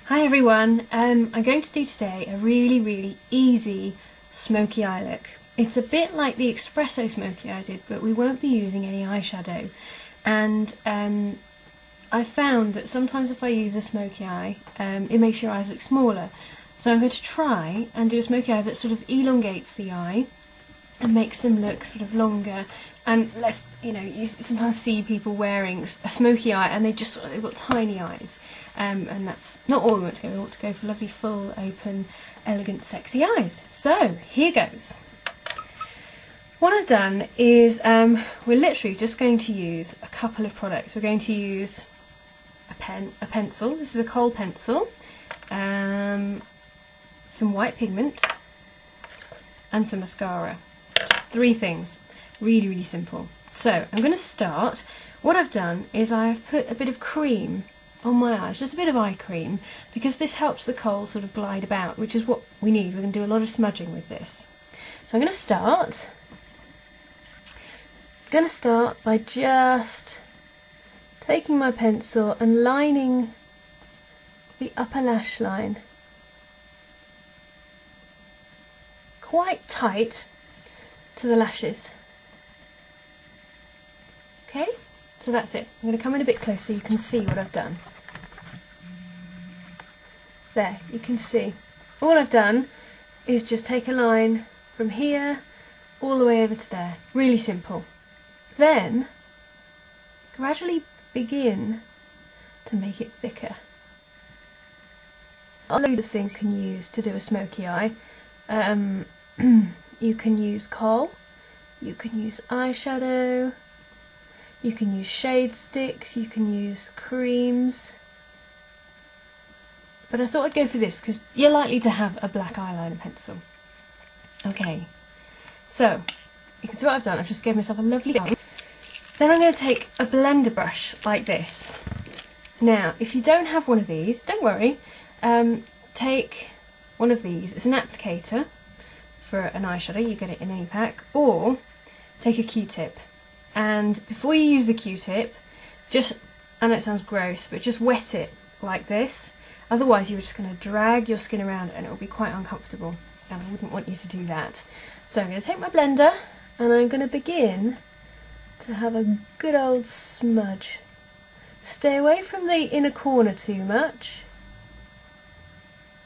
Hi everyone, I'm going to do today a really easy smoky eye look. It's a bit like the espresso smoky I did, but we won't be using any eyeshadow. And I found that sometimes if I use a smoky eye, it makes your eyes look smaller. So I'm going to try and do a smoky eye that sort of elongates the eye and makes them look sort of longer and less, you sometimes see people wearing a smoky eye and they've got tiny eyes, and that's not all we want to go. We want to go for lovely, full, open, elegant, sexy eyes. So here goes. What I've done is we're literally just going to use a couple of products. We're going to use a pencil. This is a kohl pencil, some white pigment, and some mascara. Just three things. Really simple. So I'm going to start. What I've done is I've put a bit of cream on my eyes, just a bit of eye cream, because this helps the kohl sort of glide about, which is what we need. We're going to do a lot of smudging with this. So I'm going to start. By just taking my pencil and lining the upper lash line quite tight to the lashes. Okay, so that's it. I'm going to come in a bit closer so you can see what I've done. There, you can see. All I've done is just take a line from here all the way over to there. Really simple. Then, gradually begin to make it thicker. A load of things you can use to do a smoky eye. You can use kohl, you can use eyeshadow, you can use shade sticks, you can use creams. But I thought I'd go for this because you're likely to have a black eyeliner pencil. Okay, so you can see what I've done. I've just given myself a lovely line. Then I'm going to take a blender brush like this. Now, if you don't have one of these, don't worry. Take one of these. It's an applicator for an eyeshadow. You get it in any pack. Or take a Q-tip. And before you use the Q-tip, I know it sounds gross, but just wet it like this. Otherwise you're just going to drag your skin around and it will be quite uncomfortable. And I wouldn't want you to do that. So I'm going to take my blender and I'm going to begin to have a good old smudge. Stay away from the inner corner too much.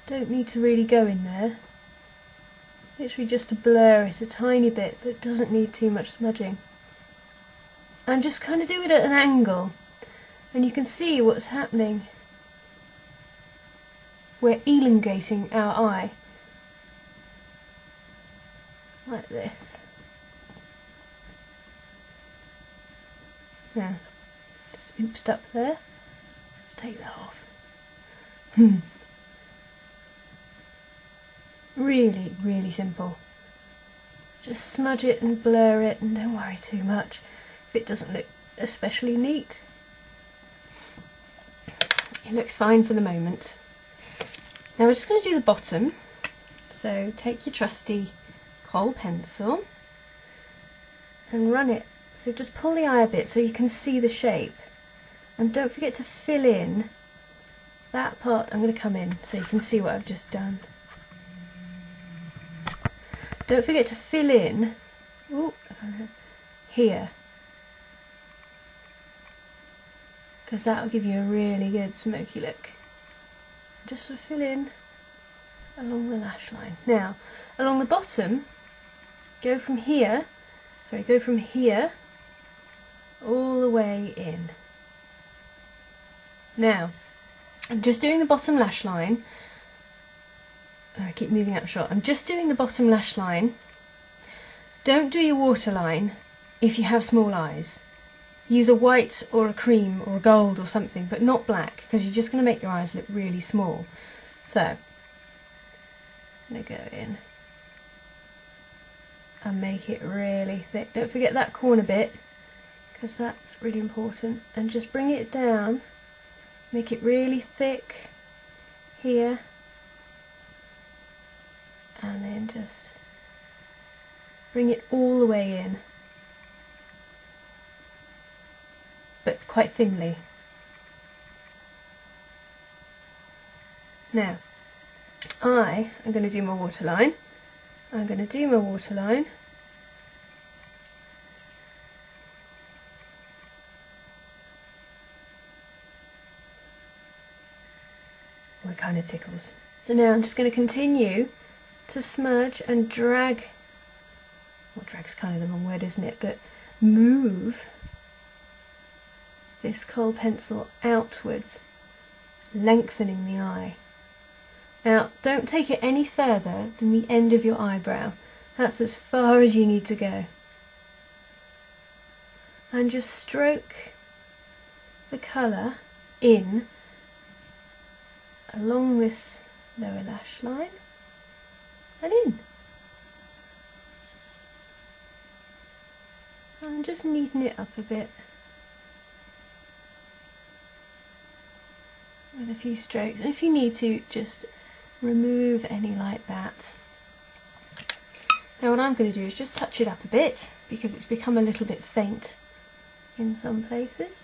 Don't need to really go in there. Literally just to blur it a tiny bit, but it doesn't need too much smudging. And just kind of do it at an angle, and you can see what's happening. We're elongating our eye like this. Now, just oopsed up there. Let's take that off. Really simple. Just smudge it and blur it, and don't worry too much if it doesn't look especially neat. It looks fine for the moment. Now we're just going to do the bottom. So take your trusty kohl pencil and run it. So just pull the eye a bit so you can see the shape. And don't forget to fill in that part. I'm going to come in so you can see what I've just done. Don't forget to fill in here, because that will give you a really good smoky look. Just sort of fill in along the lash line. Now, along the bottom, go from here all the way in. Now, I'm just doing the bottom lash line. I keep moving out of shot. I'm just doing the bottom lash line. Don't do your waterline if you have small eyes. Use a white or a cream or a gold or something, but not black, because you're just going to make your eyes look really small. So, I'm going to go in and make it really thick. Don't forget that corner bit, because that's really important. And just bring it down, make it really thick here. And then just bring it all the way in, but quite thinly. Now, I am going to do my waterline. I'm going to do my waterline. Oh, it kind of tickles. So now I'm just going to continue to smudge and drag, well, drag's kind of the wrong word, isn't it, but move this kohl pencil outwards, lengthening the eye. Now, don't take it any further than the end of your eyebrow. That's as far as you need to go. And just stroke the colour in along this lower lash line and in. And just neaten it up a bit with a few strokes. And if you need to, just remove any like that. Now what I'm going to do is just touch it up a bit because it's become a little bit faint in some places.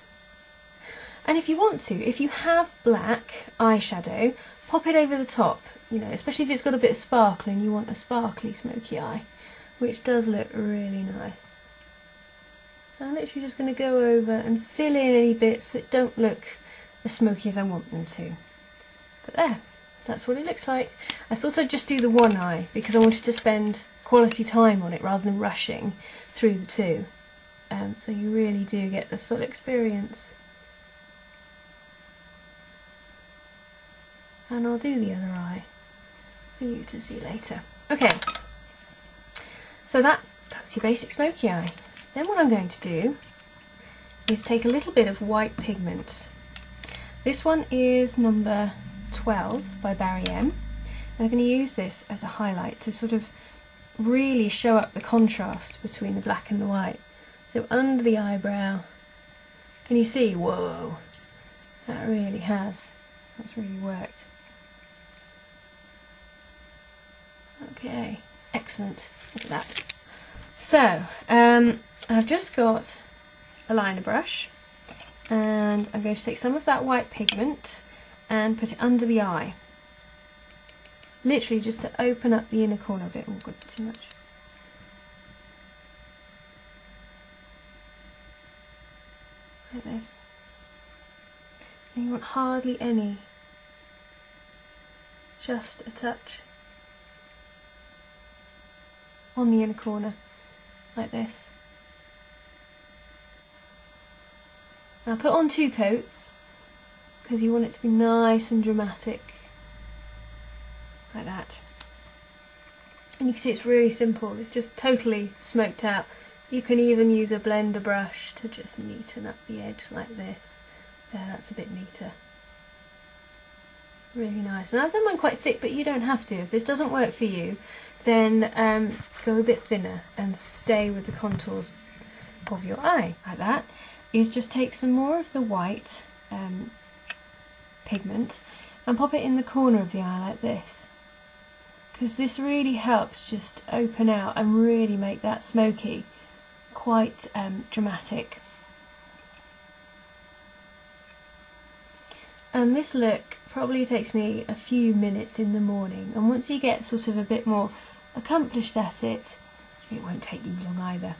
And if you want to, if you have black eyeshadow, pop it over the top, you know, especially if it's got a bit of sparkle and you want a sparkly smoky eye, which does look really nice. I'm literally just going to go over and fill in any bits that don't look as smoky as I want them to. But there, that's what it looks like. I thought I'd just do the one eye because I wanted to spend quality time on it rather than rushing through the two. So you really do get the full experience. And I'll do the other eye for you to see later. Okay, so that's your basic smoky eye. Then what I'm going to do is take a little bit of white pigment. This one is number 12 by Barry M. And I'm going to use this as a highlight to sort of really show up the contrast between the black and the white. So under the eyebrow, can you see? Whoa, that really has. That's really worked. Okay, excellent. Look at that. So, I've just got a liner brush and I'm going to take some of that white pigment and put it under the eye. Literally just to open up the inner corner a bit. Oh god, too much. Like this. And you want hardly any. Just a touch. On the inner corner, like this. Now put on 2 coats because you want it to be nice and dramatic, like that. And you can see it's really simple, it's just totally smoked out. You can even use a blender brush to just neaten up the edge like this. Yeah, that's a bit neater. Really nice. And I've done mine quite thick, but you don't have to. If this doesn't work for you, then go a bit thinner and stay with the contours of your eye. Like that. Is just take some more of the white pigment and pop it in the corner of the eye like this, because this really helps just open out and really make that smoky quite dramatic. And this look probably takes me a few minutes in the morning, and once you get sort of a bit more accomplished at it, it won't take you long either.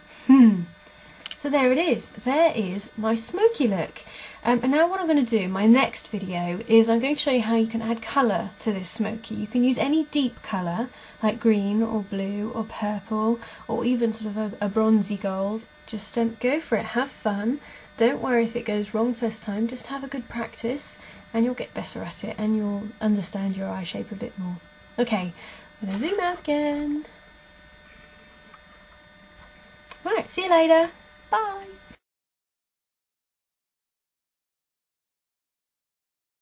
So there it is. There is my smoky look. And now what I'm going to do in my next video is I'm going to show you how you can add colour to this smoky. You can use any deep colour like green or blue or purple or even sort of a bronzy gold. Just go for it, have fun. Don't worry if it goes wrong first time, just have a good practice and you'll get better at it and you'll understand your eye shape a bit more. Okay, I'm going to zoom out again. Right, see you later. Bye.